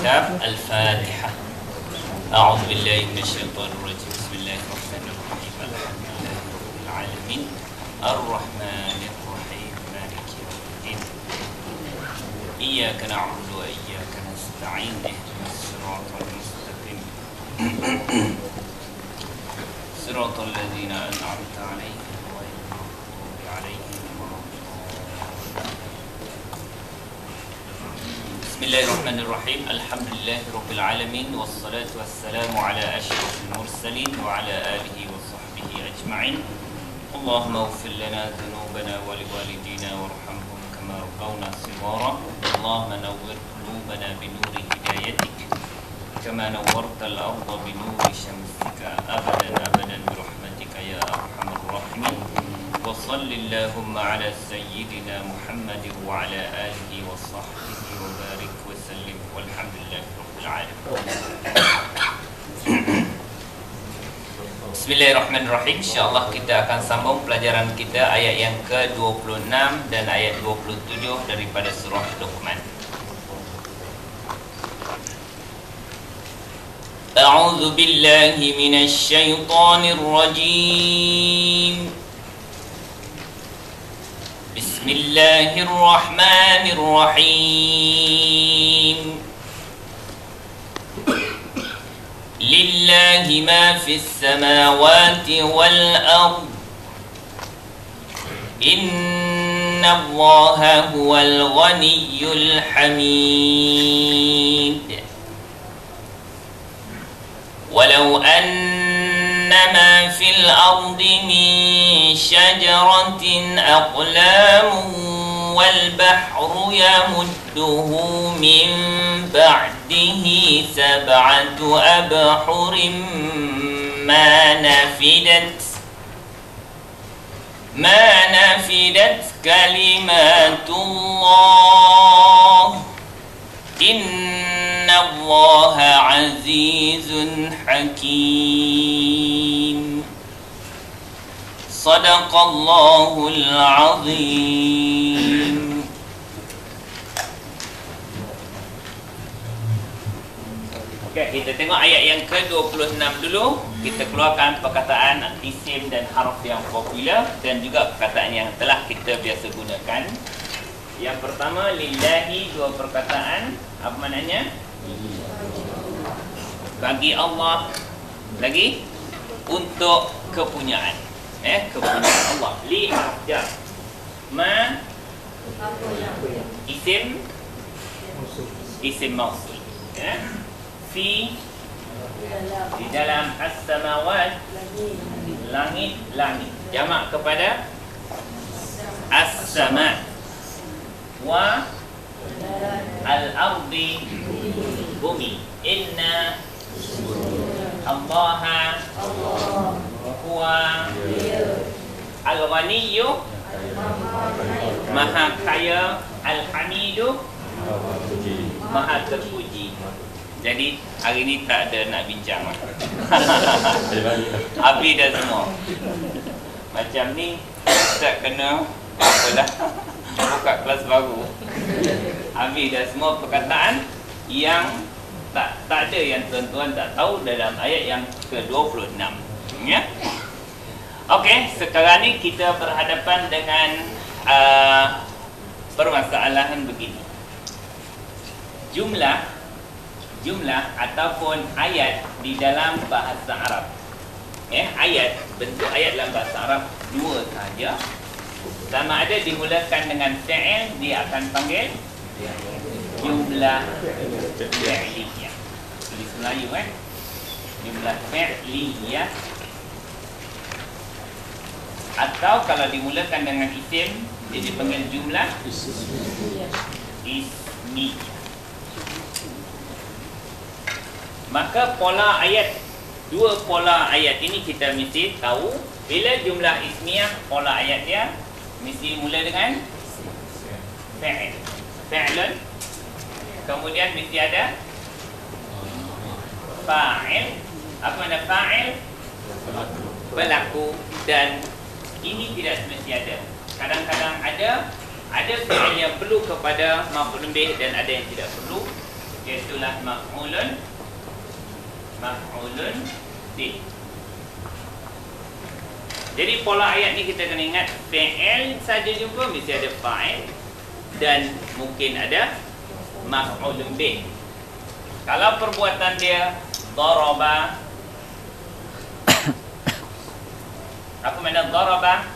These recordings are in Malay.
kitab Al-Fatihah. A'udzu billahi minasyaitonir rajim. Bismillahirrahmanirrahim. Alhamdulillahirabbil alamin. Ar-Rahmanir Rahim. Maliki yaumiddin. Iyyaka na'budu wa iyyaka nasta'in. Ihdinas siratal mustaqim. Siratal ladzina an'amta 'alaihim ghairil maghdubi 'alaihim waladdallin. Bismillahirrahmanirrahim. Alhamdulillahirabbil alamin wassalatu wassalamu ala asyrafil mursalin wa ala alihi wa sahbihi ajma'in. Allahumma ighfir lana dhunubana wa liwalidina warhamhum kama rabbawna shighara. Allahumma nawwir qulubana binuri hidayatik kama nawwartal arda binuri syamsika abadan abadan birahmatika ya arhamar rahimin. Wa sallallahumma ala sayyidina Muhammadin wa ala alihi wa sahbihi wa barik wa sallim walhamdulillahi rabbil alamin. Bismillahirrahmanirrahim. InsyaAllah kita akan sambung pelajaran kita ayat yang ke-26 dan ayat 27 daripada surah Luqman. A'udzu billahi minasy syaithanir rajim. Bismillahirrahmanirrahim. Lillahi ma fis samawati wal ard. Inna Allaha huwal ghaniyyul hamid. Walau annama fil ardi min syajaratin aqlamun wal bahru yamudduhu min ba'dihi sab'atu abhurin ma nafidat kalimatullah. Inna Allaha azizun hakim. Sadaqallahul azim. Okay, kita tengok ayat yang ke-26 dulu. Kita keluarkan perkataan isim dan harf yang popular dan juga perkataan yang telah kita biasa gunakan. Yang pertama, lillahi, dua perkataan. Apa maknanya? Bagi Allah. Lagi? Untuk kepunyaan. Kepunyaan Allah. Li ahjar. Ma isim. Isim mausul. Fi di dalam as-samawat, langit. Jamak kepada as-sama. Wa al-ardi, bumi. Inna Allaha huwa al-ghaniyyu, maha kaya, al-hamidu, maha terpuji. Jadi hari ni tak ada nak bincang. Habis dah semua. Macam ni tak kena apalah, buka kelas baru. Habis dah semua perkataan yang tak ada yang tuan-tuan tak tahu dalam ayat yang ke-26. Ya. Okey, sekarang ni kita berhadapan dengan permasalahan begini. Jumlah ataupun ayat di dalam bahasa Arab. Ayat, bentuk ayat dalam bahasa Arab dua sahaja. Sama ada dimulakan dengan fi'il, dia akan panggil jumlah fi'liyah. Tulis Melayu jumlah fi'liyah. Atau kalau dimulakan dengan isim, dia dipanggil jumlah ismiyah. Maka pola ayat, dua pola ayat ini kita mesti tahu. Bila jumlah ismiyah, pola ayat dia mesti mula dengan fi'il. Fi'lun. Kemudian mesti ada fa'il. Apa makna fa'il? Pelaku. Dan ini tidak semesti ada. Kadang-kadang ada fi'il yang perlu kepada maf'ul bih dan ada yang tidak perlu. Iaitulah maf'ulun bih. Jadi pola ayat ni kita kena ingat, fi'il saja jumpa mesti ada fa'il dan mungkin ada maf'ulun bih. Kalau perbuatan dia daraba, apa makna daraba?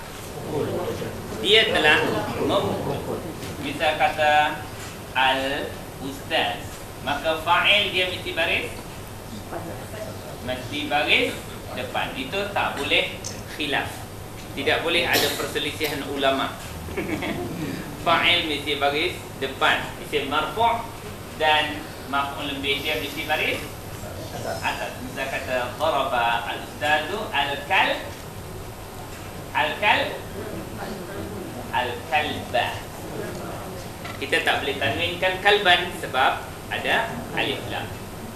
Dia telah memukul. Misal kata al-ustaz, maka fa'il dia mesti baris depan. Itu tak boleh khilaf. Tidak boleh ada perselisihan ulama. Fa'il mesti baris depan, isim marfu' dan maf'ul bih dia mesti baris atas. Misal kata daraba al-ustadu al-kalba. Kita tak boleh tanwinkan kalban sebab ada alif lam.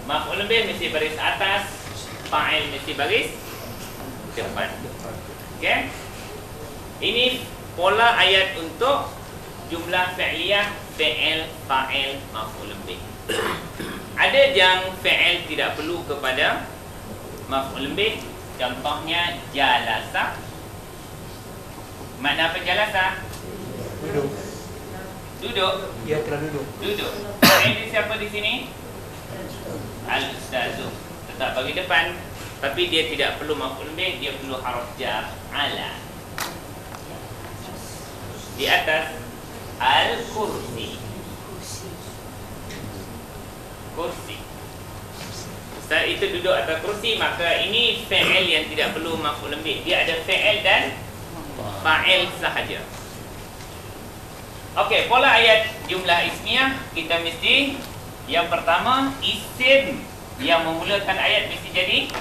Maf'ul bih mesti baris atas, fa'il mesti baris depan. Okey. Ini pola ayat untuk jumlah fi'liyah, fi'il, fa'il, maf'ul bih. Ada yang fi'il tidak perlu kepada maf'ul bih. Contohnya jalasa. Makna apa jalasa? Duduk. Dia telah duduk. Ini siapa di sini? Al-ustazu. Tetap bagi depan, tapi dia tidak perlu maf'ul bih, dia perlu harf jar ala. Di atas al-kursi. Kursi. Setelah itu duduk atas kursi, maka ini fi'il yang tidak perlu maf'ul bih. Dia ada fi'il dan fa'il sahaja. Okey, pola ayat jumlah ismiyah kita mesti, yang pertama, isim yang memulakan ayat mesti jadi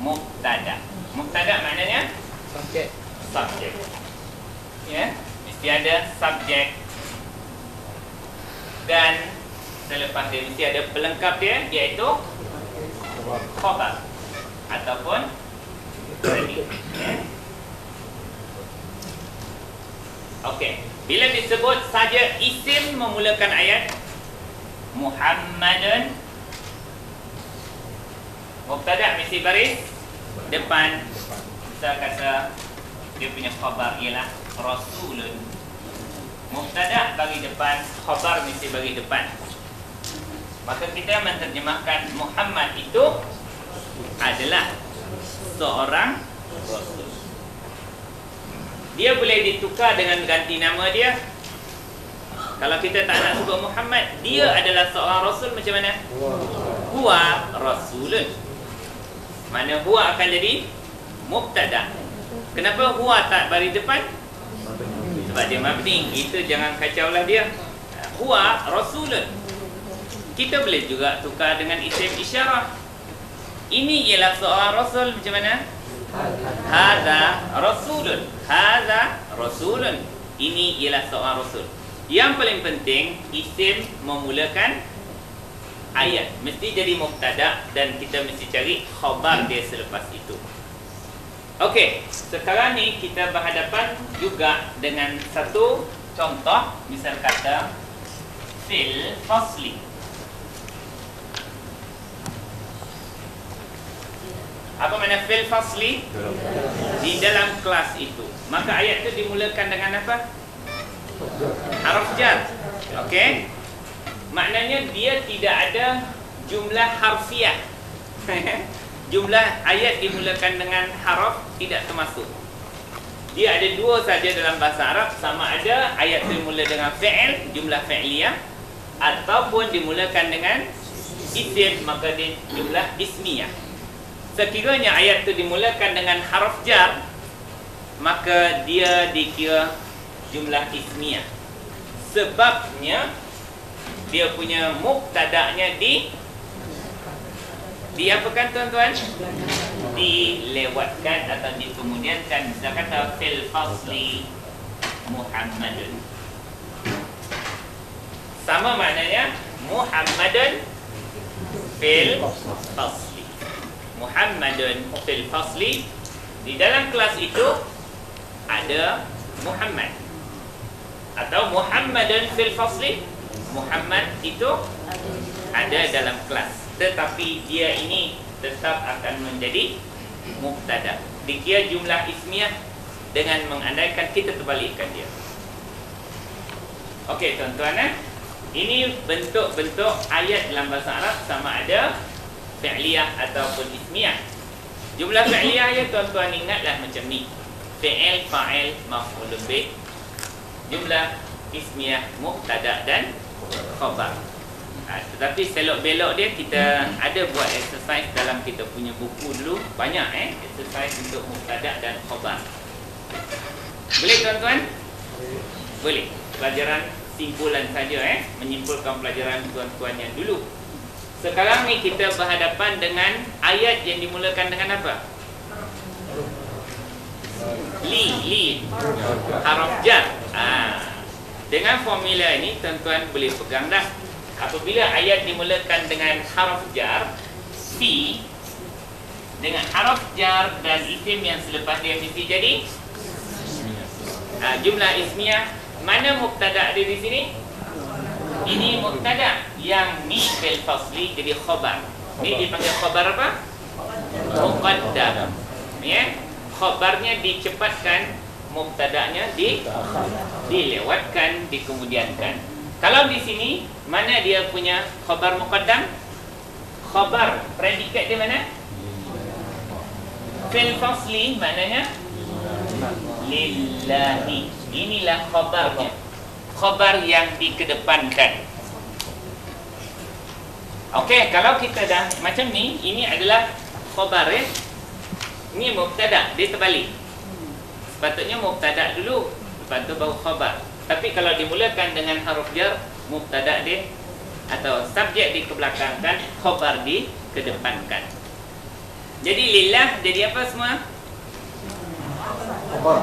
mubtada. Mubtada maknanya subjek. Ya, mesti ada subjek. Dan selepas dia mesti ada pelengkap dia, iaitu khabar ataupun predicate. Ya. Okey, bila disebut saja isim memulakan ayat, Muhammadun, mubtada mesti baris depan. Kita kata dia punya khabar ialah rasulun. Mubtada bagi depan, khabar mesti bagi depan. Maka kita menterjemahkan Muhammad itu adalah seorang rasul. Dia boleh ditukar dengan ganti nama dia. Kalau kita tak nak sebut Muhammad, dia adalah seorang rasul, macam mana? Huwa rasulun. Mana huwa akan jadi mubtada. Kenapa huwa tak bari depan? Sebab dia mabni. Kita jangan kacaulah dia. Huwa rasulun. Kita boleh juga tukar dengan isim isyarah. Ini ialah seorang rasul, macam mana? Hadza rasulun. Hadza rasulun. Ini ialah seorang rasul. Yang paling penting, isim memulakan ayat mesti jadi mubtada dan kita mesti cari khabar dia selepas itu. Okey, sekarang ni kita berhadapan juga dengan satu contoh, misal kata fil fasli. Apa makna fil fasli? Di dalam kelas itu. Maka ayat itu dimulakan dengan apa? Harf jar. Okey. Maknanya dia tidak ada jumlah harfiah. Jumlah ayat dimulakan dengan harf tidak termasuk. Dia ada dua saja dalam bahasa Arab, sama ada ayat dimula dengan fi'il, jumlah fi'liyah, ataupun dimulakan dengan isim, maka dia jumlah ismiyah. Sekiranya ayat itu dimulakan dengan harf jar, maka dia dikira jumlah ismiyah. Sebabnya dia punya mubtada'nya diapakan tuan-tuan? Dilewatkan atau dikemudiankan. Kita kata fil fasli Muhammadun. Sama maknanya Muhammadun fil fasli. Muhammadun fil fasli. Di dalam kelas itu ada Muhammad. Atau Muhammadun fil fasli Muhammad itu ada dalam kelas, tetapi dia ini tetap akan menjadi mubtada. Dikira jumlah ismiyah dengan mengandaikan kita terbalikkan dia. Okey tuan-tuan, ini bentuk-bentuk ayat dalam bahasa Arab sama ada fi'liyah ataupun ismiyah. Jumlah fi'liyah ya tuan-tuan ingatlah macam ni. Fi'il, fa'il, maf'ulun bih. Jumlah ismiyah, mubtada dan khabar. Tetapi selok-belok dia kita ada buat exercise dalam kita punya buku dulu. Banyak exercise untuk mubtada dan khabar. Boleh tuan-tuan? Boleh. Pelajaran simpulan saja menyimpulkan pelajaran tuan-tuan yang dulu. Sekarang ni kita berhadapan dengan ayat yang dimulakan dengan apa? Li haraf jar. Dengan formula ini tuan-tuan boleh pegang dah. Apabila ayat dimulakan dengan haraf jar, fi dengan haraf jar dan isim yang selepas dia mesti jadi jumlah ismiyah. Mana mubtada ada di sini? Ini mubtada yang ni fil fasli jadi khabar. Ni dipanggil khabar apa? Muqaddam. Ya. Khabarnya dicepatkan, mubtada'nya dilewatkan, dikemudiankan. Kalau di sini mana dia punya khabar muqaddam? Khabar predikat dia mana? Fil fasli maknanya lillahi. Inilah khabarnya. Khabar yang dikedepankan. Okey, kalau kita dah macam ni, ini adalah khabar Ini mubtada, dia terbalik. Sepatutnya mubtada dulu, lepas tu baru khabar. Tapi kalau dimulakan dengan huruf jar, mubtada dia atau subjek dikebelakangkan, khabar dikedepankan. Jadi lillah jadi apa semua?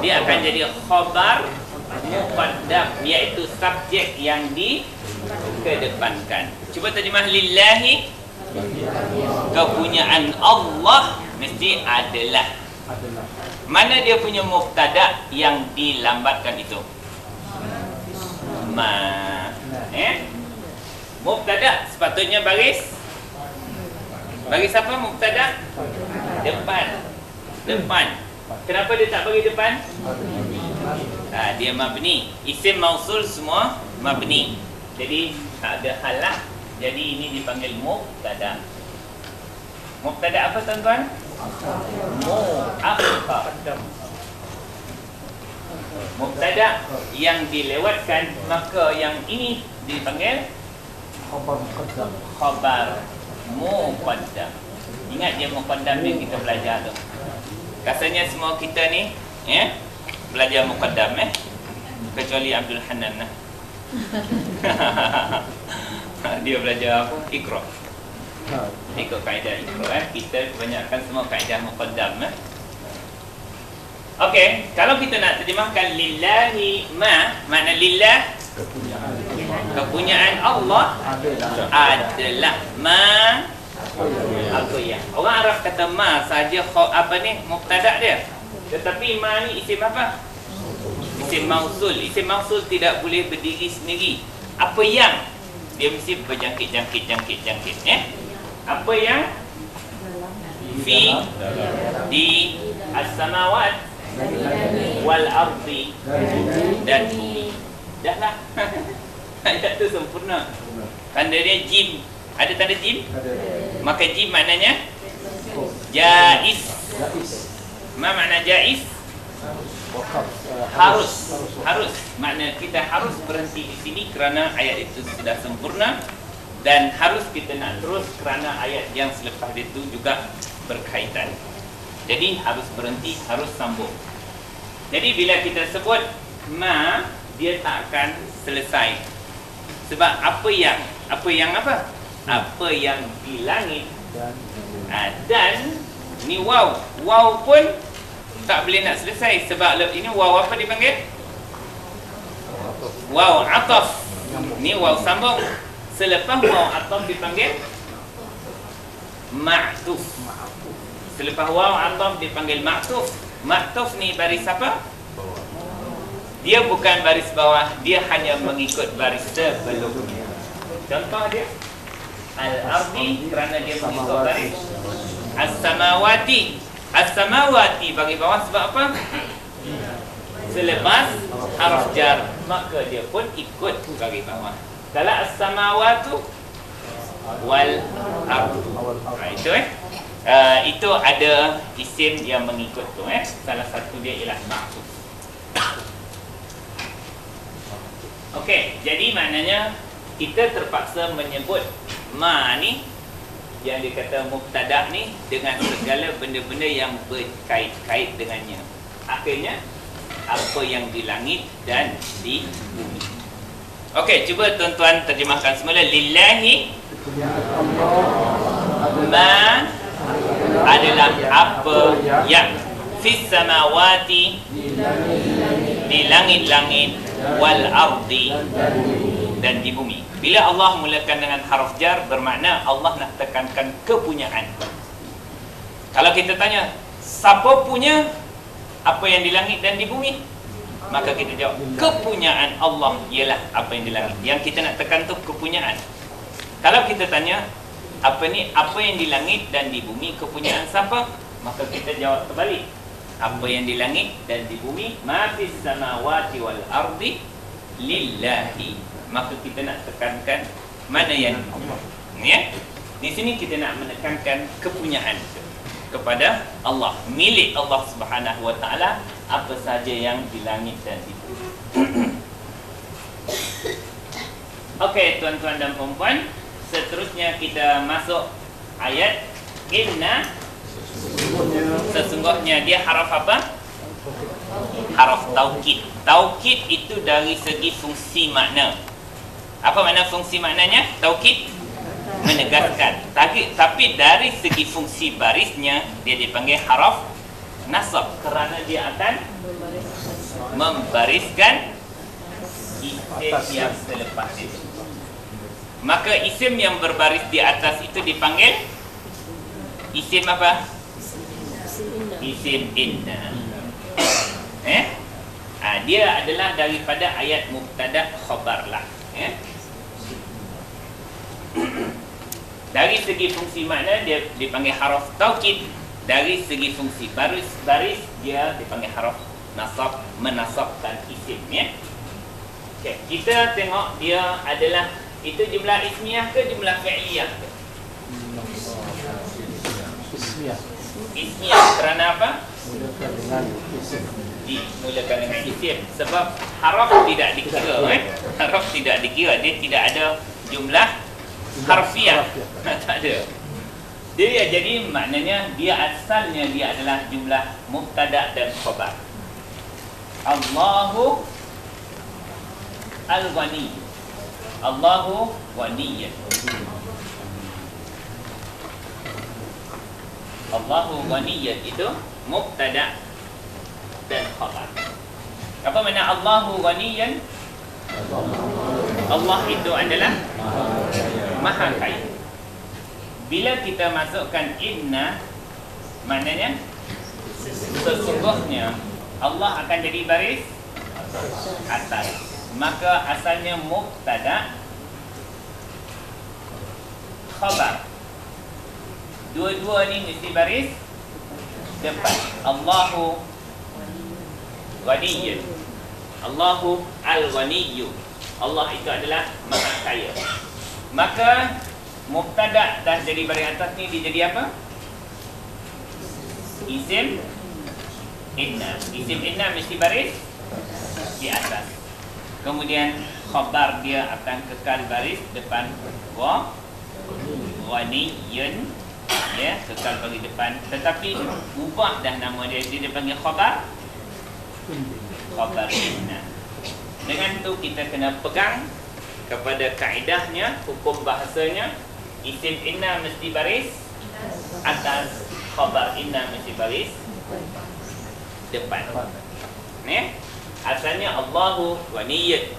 Dia akan jadi khabar muqaddam, iaitu subjek yang dikedepankan. Cuba terjemah lillahi, kepunyaan Allah mesti adalah. Mana dia punya mubtada yang dilambatkan itu? Mubtada sepatutnya baris apa mubtada? Depan. Kenapa dia tak bagi depan? Dia mabni. Isim mausul semua mabni. Jadi tak ada hal lah. Jadi ini dipanggil mubtada. Mubtada apa tuan-tuan? Mu'akhkhar. Mubtada yang dilewatkan, maka yang ini dipanggil khabar muqaddam. Ingat dia muqaddam yang kita belajar tu. Rasanya semua kita ni belajar muqaddam kecuali Abdul Hanan lah. Dia belajar apa? Iqra. Ikut kaedah Iqra kita kebanyakan semua kaedah muqaddam Okey, kalau kita nak terjemahkan lillahi makna lillah kepunyaan Allah adalah apa ya? Orang Arab kata ma saja mubtada dia. Tetapi ma ni isim apa? Isim mausul. Isim mausul tidak boleh berdiri sendiri. Apa yang dia mesti berjangkit. Apa yang fi di as-samawat wal ardi dan bumi. Dah lah. Ayat tu sempurna. Tanda dia jim. Ada tanda jim? Maka jim maknanya jaiz. Ma makna jaiz? Harus. Makna kita harus berhenti di sini kerana ayat itu sudah sempurna, dan harus kita nak terus kerana ayat yang selepas itu juga berkaitan. Jadi harus berhenti, harus sambung. Jadi bila kita sebut ma, dia tak akan selesai. Sebab apa yang di langit dan ni waw pun tak boleh nak selesai. Sebab ini waw apa dipanggil? Waw ataf. Ni waw sambung. Selepas waw ataf dipanggil ma'tuf. Selepas waw ataf dipanggil ma'tuf. Ma'tuf ni baris apa? Dia bukan baris bawah, dia hanya mengikut baris sebelumnya. Contoh dia al-ardi kerana dia mengikut garis. As-samawati. As-samawati bagi bawah sebab apa? Selepas harf jar, maka dia pun ikut garis bawah. Kalau as-samawatu wal ardu. Itu ada isim yang mengikut tu Salah satu dia ialah ma'tuf. Okey, jadi maknanya kita terpaksa menyebut ma ni yang dikata mubtada ni dengan segala benda-benda yang berkait-kait dengannya. Akhirnya apa yang di langit dan di bumi. Okey, cuba tuan-tuan terjemahkan semula. Lillahi ma adalah apa yang fis samawati di langit-langit wal ardi dan di bumi. Bila Allah mulakan dengan harf jar, bermakna Allah nak tekankan kepunyaan. Kalau kita tanya, siapa punya apa yang di langit dan di bumi? Maka kita jawab, kepunyaan Allah ialah apa yang di langit. Yang kita nak tekan tu kepunyaan. Kalau kita tanya, apa yang di langit dan di bumi kepunyaan siapa? Maka kita jawab terbalik. Apa yang di langit dan di bumi, ma fis samawati wal ardi lillahi. Maka kita nak tekankan mana yang Allah. Ya? Di sini kita nak menekankan kepunyaan kepada Allah, milik Allah Subhanahu wa taala apa sahaja yang di langit dan di bumi. Okey, tuan-tuan dan puan-puan, seterusnya kita masuk ayat inna. Sesungguhnya dia haraf apa? Haraf taukid. Taukid itu dari segi fungsi makna. Apa makna fungsi maknanya? Taukid menegaskan. Tapi dari segi fungsi barisnya dia dipanggil haraf nasab kerana dia akan membariskan isim yang selepas itu. Maka isim yang berbaris di atas itu dipanggil isim apa? Isim inna. Dia adalah daripada ayat mubtada khabar lah. Dari segi fungsi makna dia dipanggil haraf taukid. Dari segi fungsi baris dia dipanggil haraf nasab, menasabkan isim Okay. Kita tengok dia adalah itu jumlah ismiyah ke jumlah fi'liyah ke? Ismiyah kerana apa? Dimulakan dengan isim. Sebab haraf tidak dikira Haraf tidak dikira. Dia tidak ada jumlah harfiah. Tak ada. Jadi maknanya dia asalnya dia adalah jumlah mubtada dan khabar. Allahu al-ghani. Allahu ghaniyyun. Allahu ghaniyyun itu mubtada dan khabar. Apa makna Allahu ghaniyyun? Allah itu adalah maha kaya. Bila kita masukkan inna, maknanya sesungguhnya Allah akan jadi baris atas. Maka asalnya mubtada khabar. Dua-dua ni mesti baris depan. Allahu ghaniyyun. Allahu al-ghaniyyu. Allah itu adalah maha kaya. Maka mubtada dah jadi baris atas ni dia jadi apa? Isim inna. Isim inna mesti baris di atas. Kemudian khabar dia akan kekal baris depan wa ghaniyyun, kekal bagi depan. Tetapi ubah dah nama dia dipanggil khabar inna. Dengan tu kita kena pegang kepada kaedahnya, hukum bahasanya. Isim inna mesti baris atas, khabar inna mesti baris depan. Asalnya Allahu ghaniyyun.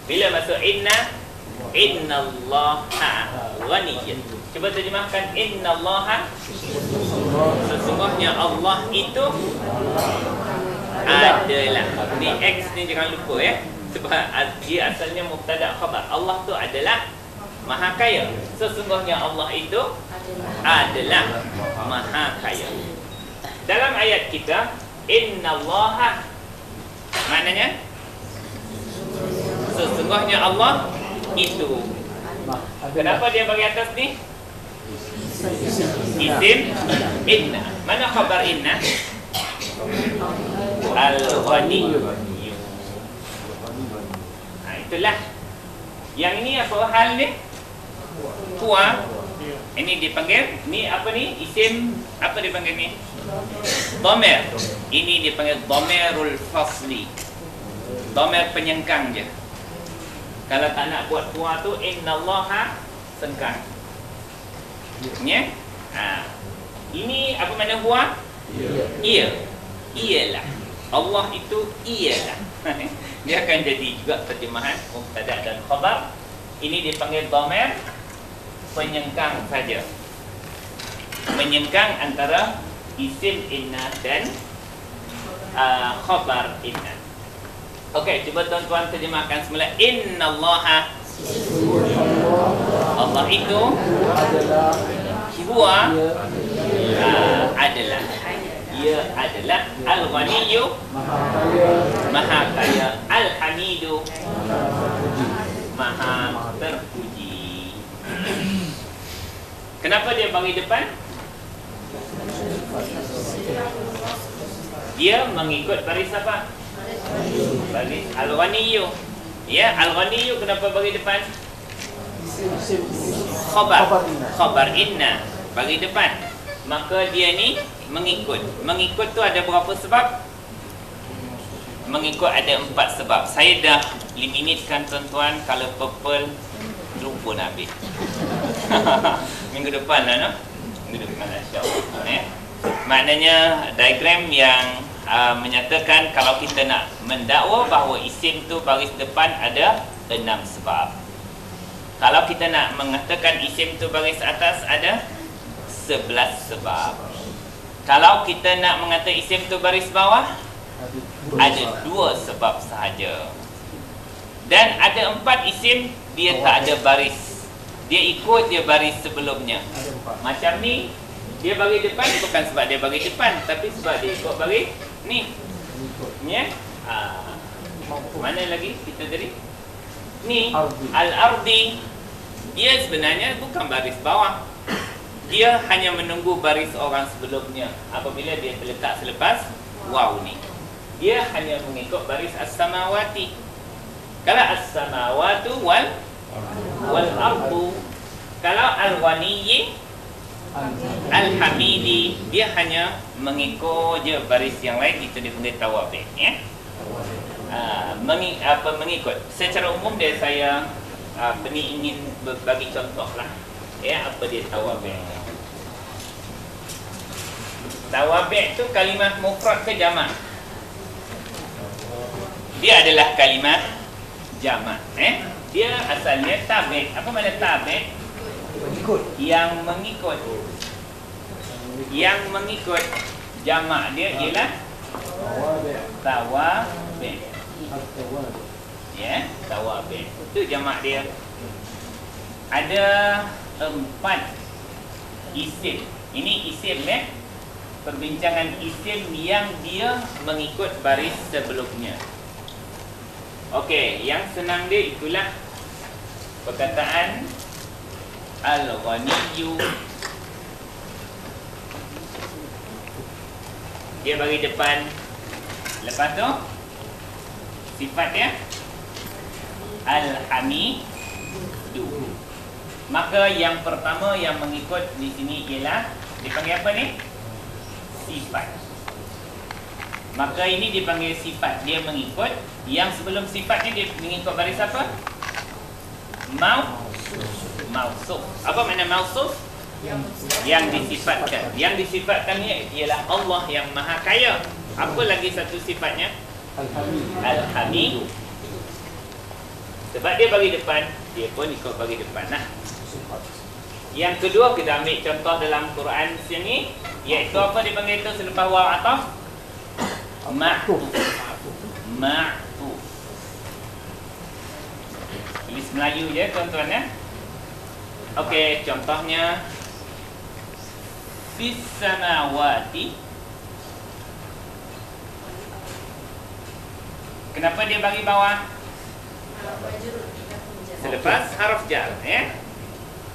Bila masuk inna, innallaha ghaniyyun. Cuba terjemahkan innallaha. Sesungguhnya Allah itu adalah. Ni X ni jangan lupa Sebab dia asalnya mubtada khabar. Allah tu adalah Maha kaya. Sesungguhnya Allah itu adalah Maha kaya. Dalam ayat kita, innallaha, maknanya sesungguhnya Allah itu. Kenapa dia bagi atas ni? Isim inna. Mana khabar inna? Al-Ghani. Itulah. Yang ini apa hal ni? Huwa. Ini dipanggil, ni apa ni? Isim, apa dipanggil ni? Dhamir. Ini dipanggil dhamirul fasli. Dhamir penyengkang je. Kalau tak nak buat huwa tu, innallaha sengkang. Ya? Ini apa makna huwa? Ia. Ialah. Allah itu ialah. Dia akan jadi juga terjemahan mubtada dan khabar. Ini dipanggil dhamir penyengkang saja. Menyengkang antara isim inna dan khabar inna. Okey, cuba tuan-tuan terjemahkan semula. Innallaha, Allah itu huwa, adalah, ia adalah al-ghaniyyu, maha kaya, al-hamidu, maha terpuji. Kenapa dia bagi depan? Dia mengikut baris apa? Baris al-ghaniyyu. Ya, al-ghaniyyu kenapa bagi depan? Khabar inna bagi depan. Maka dia ni mengikut. Mengikut tu ada berapa sebab? Mengikut ada 4 sebab. Saya dah limitkan tuan-tuan. Kalau purple lupa nak ambil. Minggu depan lah, no? Minggu depan lah, insyaAllah. Maknanya diagram yang menyatakan kalau kita nak mendakwa bahawa isim tu baris depan ada 6 sebab. Kalau kita nak mengatakan isim tu baris atas ada 11 sebab. Kalau kita nak mengatakan isim tu baris bawah ada 2 sebab sahaja. Dan ada 4 isim dia tak ada baris. Dia ikut dia baris sebelumnya. Macam ni dia bagi depan bukan sebab dia bagi depan, tapi sebab dia ikut baris ni. Ya. Mana lagi kita tadi? Ni al-ardi. Dia sebenarnya bukan baris bawah. Dia hanya menunggu baris orang sebelumnya. Apabila dia terletak selepas waw ni, dia hanya mengikut baris as-samawati. Kalau as-samawatu wal ardu. Kalau al-ghaniyyi, al-hamidi, dia hanya mengikut je baris yang lain. Itu dia panggil tawabi', ya. Mengikut. Secara umum dia saya ingin bagi contoh lah, ya, apa dia tawabi'. Tawabi' tu kalimah mufrad ke jamak? Dia adalah kalimah jamak. Dia asalnya tabi'. Apa makna tabi'? Yang mengikut. Yang mengikut. Jamak dia ialah tawabi'. Ya, tawabi'. Itu jamak dia. Ada 4 isim. Ini isim, ya. Perbincangan isim yang dia mengikut baris sebelumnya. Okey, yang senang dia itulah perkataan al-ghaniyyu. Dia bagi depan. Lepas tu sifat dia al-hamidu. Maka yang pertama yang mengikut di sini ialah dipanggil apa ni? Sifat. Maka ini dipanggil sifat. Dia mengikut. Yang sebelum sifatnya dia mengikut baris apa? Mausuf. Apa makna mausuf? Yang disifatkan. Yang disifatkannya ialah Allah yang maha kaya. Apa lagi satu sifatnya? Al-hamid. Sebab dia bagi depan, dia pun ikut bagi depan lah. Yang kedua kita ambil contoh dalam Quran sini, iaitu apa dipanggil itu selepas waw ataf? Ma'tuf. Ma'tuf. Tulis Melayu je tuan-tuan, ya. Okey, contohnya fis samawati. Kenapa dia bagi bawah? Selepas harf jar, ya.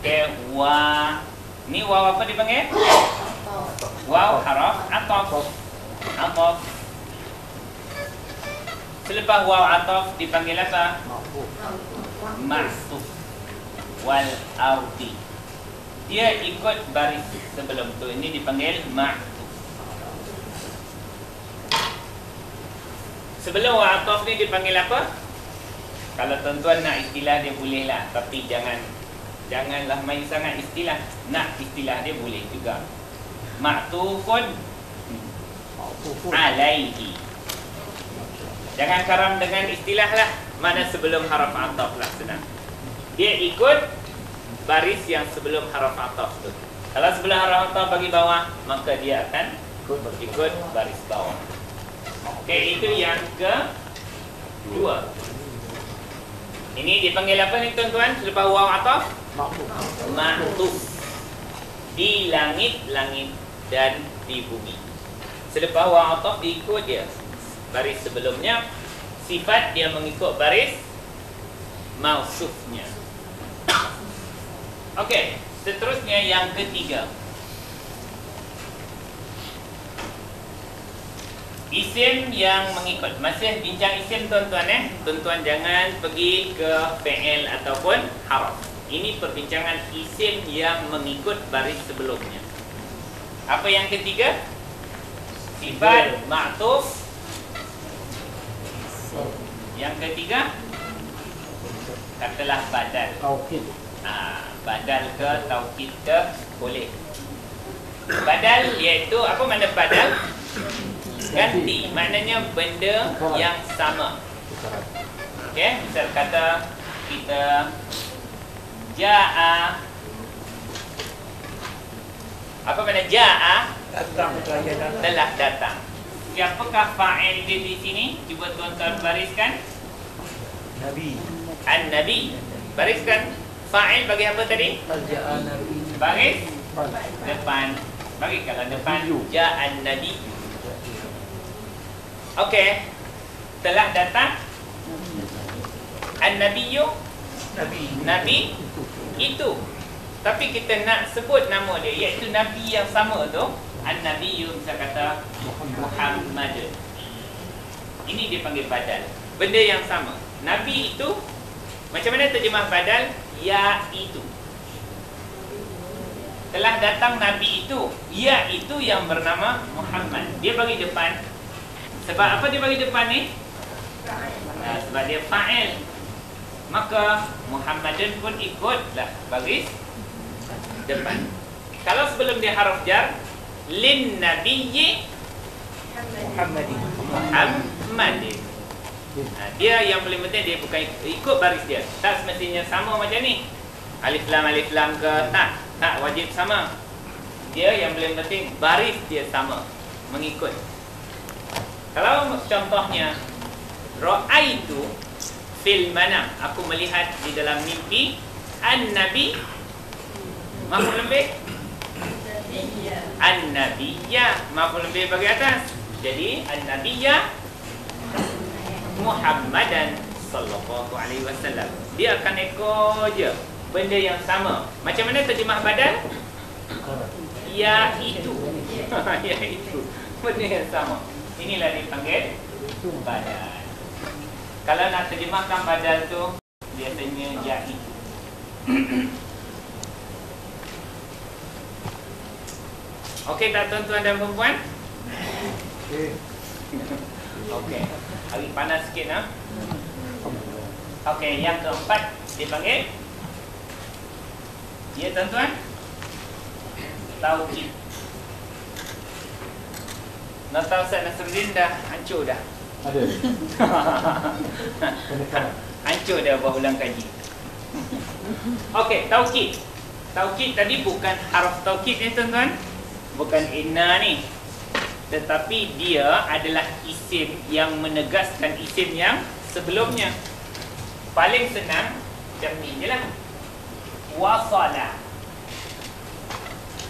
Okey, wa. Ni waw apa dipanggil? Waw haraf ataf. Ataf. Selepas waw ataf dipanggil apa? Ma'tuf. Wal ardi. Dia ikut baris sebelum tu. Ini dipanggil ma'tuf. Sebelum waw ataf ni dipanggil apa? Kalau tuan-tuan nak istilah dia boleh lah. Tapi janganlah main sangat istilah. Nak istilah dia boleh juga. Ma'tufun alaihi. Jangan karam dengan istilah lah. Mana sebelum haraf ataf lah, senang. Dia ikut baris yang sebelum haraf ataf tu. Kalau sebelum haraf ataf bagi bawah, maka dia akan ikut baris bawah. Okey, itu yang kedua. Ini dipanggil apa ni tuan-tuan? Selepas waw ataf? Ma'tuf. Di langit-langit dan di bumi. Selepas waw ataf diikut dia baris sebelumnya. Sifat dia mengikut baris mausufnya. Okey, seterusnya yang ketiga. Isim yang mengikut. Masih bincang isim tuan-tuan Tuan-tuan jangan pergi ke fi'il ataupun harf. Ini perbincangan isim yang mengikut baris sebelumnya. Apa yang ketiga? Sifat ma'tuf. Yang ketiga, katalah badal. Taukid. Badal ke taukid ke boleh. Badal iaitu apa makna badal? Ganti, maknanya benda yang sama. Okey, misal kata kita ja'a. Apa makna ja'a? Datang, telah datang. Siapakah fa'il dia di sini? Cuba tuan-tuan bariskan. Nabi. An-Nabi. Bariskan. Fa'il bagi apa tadi? Ja'a Nabi. Baris depan. Bagi kalau depan ja'an Nabi. Okey. Telah datang An-Nabiyyu. Nabi itu. Tapi kita nak sebut nama dia, iaitu Nabi yang sama tu. An-Nabiyyu bisa kata Muhammad. Ini dia panggil badal. Benda yang sama. Nabi itu, macam mana terjemah badal? Ya itu. Telah datang Nabi itu. Ya itu yang bernama Muhammad. Dia bagi depan. Sebab apa dia bagi depan ni? Sebab dia fa'il. Maka Muhammadun pun ikutlah baris depan. Kalau sebelum dia haraf jar, lin nabiyyi Muhammadin. Dia yang paling penting dia bukan ikut baris dia. Tak semestinya sama macam ni. Alif lam ke tak wajib sama. Dia yang paling penting baris dia sama, mengikut. Kalau contohnya ra'aitu fil manam, aku melihat di dalam mimpi an-nabi, maf'ul lebih an-nabiyya, maf'ul lebih bagi atas. Jadi an-nabiyya Muhammadan sallallahu alaihi wasallam. Dia akan ikut je benda yang sama. Macam mana terjemah badal? Ya itu. Ya itu. Benda yang sama. Inilah dipanggil badal. Kalau nak terjemahkan badal tu biasanya ya itu. Okey tak tuan-tuan dan perempuan? Okey. Hari panas sikit nah. Okey, yang keempat dipanggil ya tuan-tuan, taukid. Nota Ustaz Nasruddin dah hancur dah. Ada. Hancur dah buat ulang kaji. Okey, taukid. Taukid tadi bukan haraf taukid ni tuan-tuan. Bukan inna ni. Tetapi dia adalah isim yang menegaskan isim yang sebelumnya. Paling senang macam ni je lah. wasala.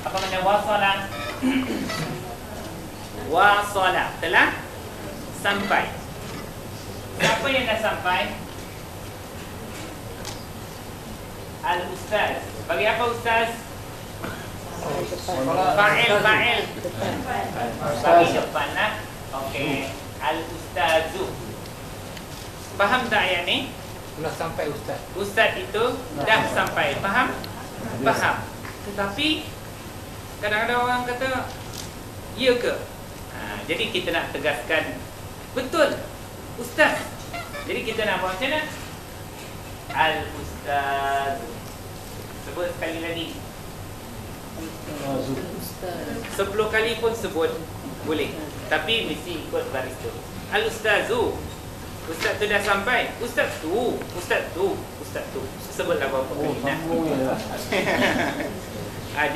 Apa makna wasala? Wasala, telah sampai. Siapa yang dah sampai? Al-ustaz. Bagi apa ustaz? Fa'il. Bagi depan lah. Okey. Al-ustazu. Faham tak ayat ni? Sudah sampai ustaz. Ustaz itu dah sampai. Faham? Faham. Tetapi kadang-kadang orang kata, ya ke? Jadi kita nak tegaskan, betul, ustaz. Jadi kita nak buat macam mana? Al-ustaz. Sebut sekali lagi. 10 kali pun sebut boleh, tapi mesti ikut baris tu. Al-ustazu. Ustaz tu dah sampai. Ustaz tu. Sebutlah berapa kali nak.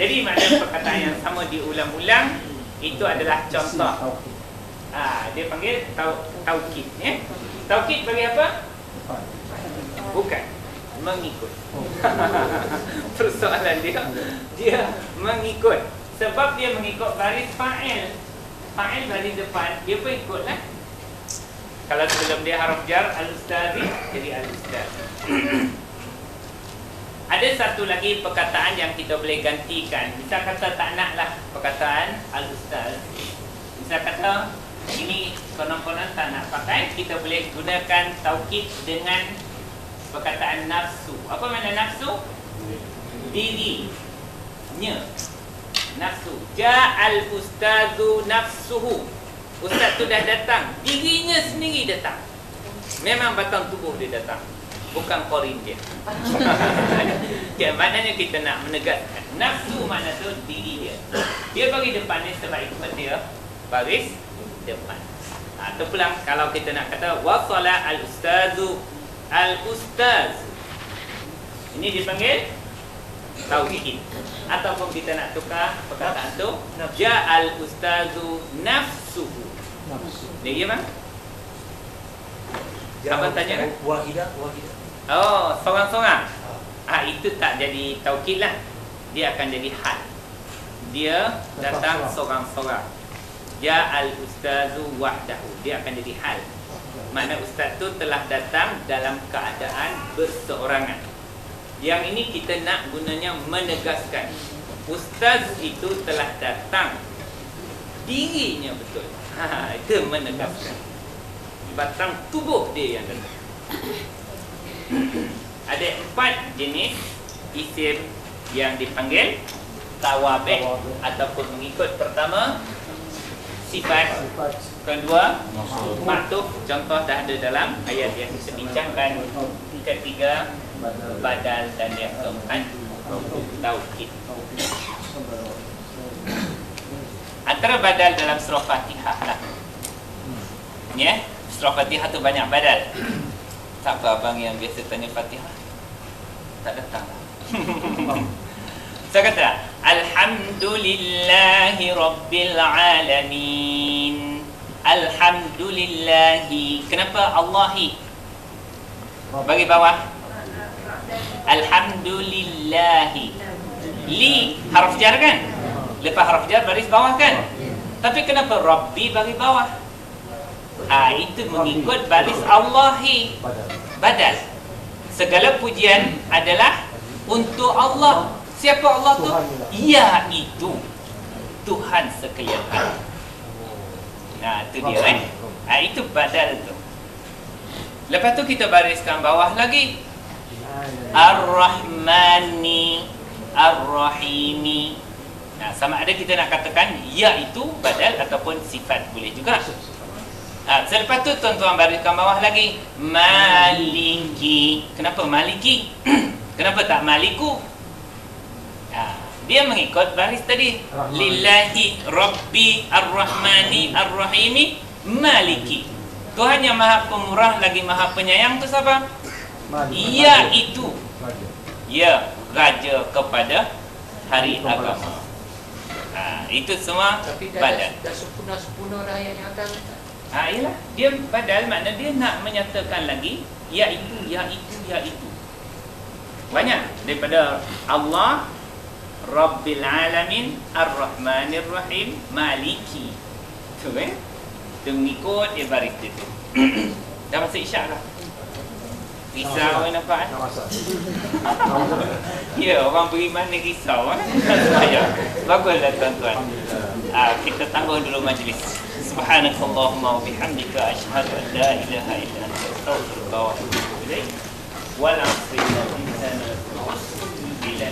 Jadi makna perkataan yang sama diulang-ulang itu adalah contoh. Dia panggil taukid, ya. Taukid bagi apa? Bukan mengikut. Persoalan dia mengikut. Sebab dia mengikut baris fa'il. Fa'il baris depan, dia pun ikutlah. Kalau sebelum dia harf jar al-ustazi, jadi al-ustaz. Ada satu lagi perkataan yang kita boleh gantikan. Misal kata tak naklah perkataan al-ustaz. Misal kata ini konon-konon tak nak pakai, kita boleh gunakan taukid dengan perkataan nafsu. Apa makna nafsu? Dirinya. Nafsu. Ja'al ustazu nafsuhu. Ustaz tu dah datang, dirinya sendiri datang. Memang batang tubuh dia datang, bukan korin dia. Maknanya kita nak menegaskan nafsu makna tu diri dia. Dia bagi depan ni sebab ikut dia baris depan. Terpulang kalau kita nak kata wasala al-ustazu al-ustaz. Ini dipanggil tauhid. Ataupun kita nak tukar perkataan tu ja'al ustazu nafsuhu. Dia bang? Apa tanya? Wahidah. Oh, seorang-seorang. Itu tak jadi taukid lah. Dia akan jadi hal. Dia datang seorang-seorang. Ja'al ustazu wahdahu. Dia akan jadi hal. Makna ustaz tu telah datang dalam keadaan berseorangan. Yang ini kita nak gunanya menegaskan ustaz itu telah datang, dirinya betul. Itu menegaskan batang tubuh dia yang datang. Ada 4 jenis isim yang dipanggil tawabi' ataupun mengikut. Pertama sifat, kedua maktuf, contoh dah ada dalam ayat yang kita bincangkan. Ketiga badal, dan yang keempat taukid. Antara badal dalam surah Fatihah lah. Ya, surah Fatihah tu banyak badal. Siapa abang yang biasa tanya Fatihah? Tak datang. Saya kata alhamdulillahi rabbil alamin. Alhamdulillahi. Kenapa Allahi? Bagi bawah. Alhamdulillahi. Li harf jar kan? Lepas harf jar baris bawah kan? Tapi kenapa Rabbi bagi bawah? Itu mengikut baris Allahi. Badal. Segala pujian adalah untuk Allah. Siapa Allah tu? Iaitu Tuhan sekalian alam. Itu dia kan? Itu badal tu. Lepas tu kita bariskan bawah lagi. Ar-Rahmani Ar-Rahimi. Sama ada kita nak katakan iaitu badal ataupun sifat, boleh juga. Selepas tu tuan-tuan bariskan bawah lagi. Maliki. Kenapa Maliki? Kenapa tak Maliku? Dia mengikut baris tadi. Lillahi Rabbi Ar-Rahmani Ar-Rahimi Maliki. Tuhan yang maha pemurah lagi maha penyayang tu siapa? Iaitu ya Raja kepada hari agama. Itu semua badal. Dah sempurna dah ayat yang atas. Ialah dia badal, makna dia nak menyatakan lagi iaitu. Banyak daripada Allah Rabbil Alamin Ar-Rahmanir Rahim Maliki. Tu kan? Dia mengikut ibarat itu. Dah masuk isyak dah. Risau kan nampak kan? Ya, orang beriman ni risau kan? Baguslah tuan-tuan. Kita tangguh dulu majlis. Subhanakallahumma wa bihamdika asyhadu an la ilaha illa anta astaghfiruka wa atubu ilaik. Wal 'asri innal insana lafi khusr illa